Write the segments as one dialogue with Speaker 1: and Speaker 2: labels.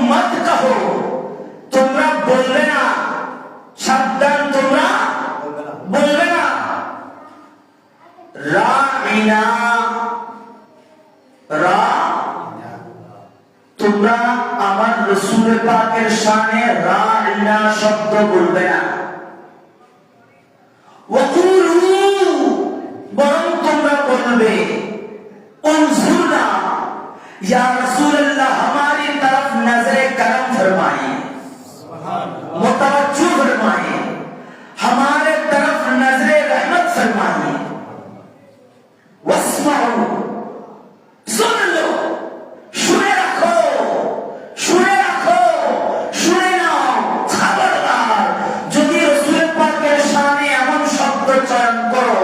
Speaker 1: मत कहो, তোমরা বলবে না, সাবধান তোমরা বলবে না। রাইনা, তোমরা আমার রাসূল পাকের শানে রাইনা শব্দ বলবে না। ওয়াকুলু, বরং তোমরা বলবে উনজুরনা या रसूल अल्लाह हमारी तरफ नजर करम फरमाइए, मुतवज्जो फरमाइए, हमारे तरफ नजर रहमत फरमाइए। वस्माउ, सुन लो, सुने रखो, सुने रखो, सुने नाओ। खबरदार যদি রাসূল পাকের শানে এমন শব্দ চয়ন করো,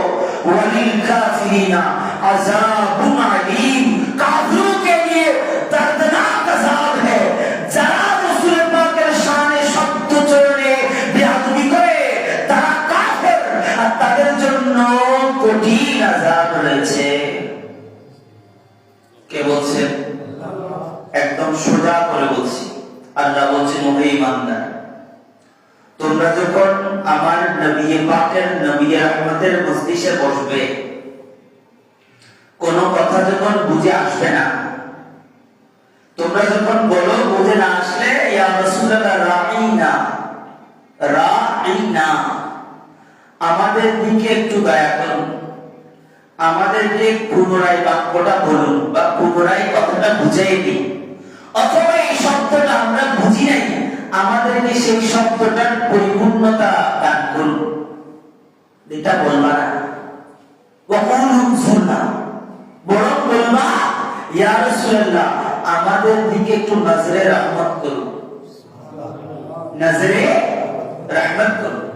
Speaker 1: ওয়ালিল কাফিরিনা আযাবুন আলীম, কাফিরোं के लिए दर्दनाक अजाब है। যারা রাসূল পাকের শানে শব্দ চয়নে বেয়াদবি করে তারা কাফের, আর তাদের জন্য কঠিন আযাব রয়েছে। কে বলছেন? একদম সোজা করে বলছি। আল্লাহ বলছেন, ওহে ঈমানদার, তোমরা যখন আমার নবী পাকের নবী রহমতের মজলিসে বসবে, কোন কথা যখন বুঝে আসবে না, তোমরা যখন বলো বুঝে না আসলে, ইয়া রাসূলুল্লাহ রাইনা, রাইনা, আমাদের দিকে একটু দয়া করুন, আমাদেরকে পুনরায় বাক্যটা বলুন বা পুনরায় কথাটা বুঝিয়ে দিন, অথবা এই শব্দটা আমরা বুঝি নাই, আমাদেরকে সেই শব্দটার পরিপূর্ণতা দান করুন। এটা বলবা না। ওয়াকুলু উনজুরনা, বরং বলবা ইয়া রাসূলুল্লাহ আমাদের দিকে একটু নজরে রহমত করুন, নজরে রহমত করুন।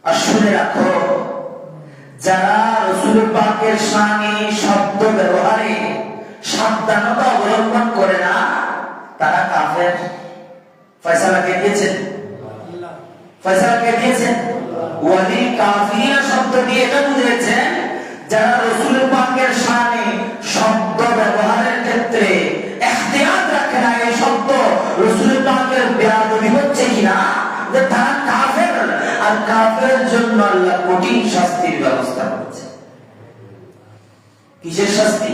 Speaker 1: আর শুনে রাখো, যারা রাসূল পাকের শানে শব্দ ব্যবহারে সাবধানতা অবলম্বন করে না, তারা কাফের। ফয়সালা কে দিয়েছেন? ফয়সালা কে দিয়েছেন? ওয়ালিল কাফিরিনা শব্দ দিয়ে এটা বুঝিয়েছেন, যারা রাসূল পাকের শানে শব্দ ব্যবহারের ক্ষেত্রে ইখতিয়ার রাখে না, এই শব্দ রাসূল পাকের বেয়াদবি হচ্ছে কিনা, যে তারা কাফের, আর কাফেরের জন্য আল্লাহ কঠিন শাস্তির ব্যবস্থা করেছে। কিসের শাস্তি?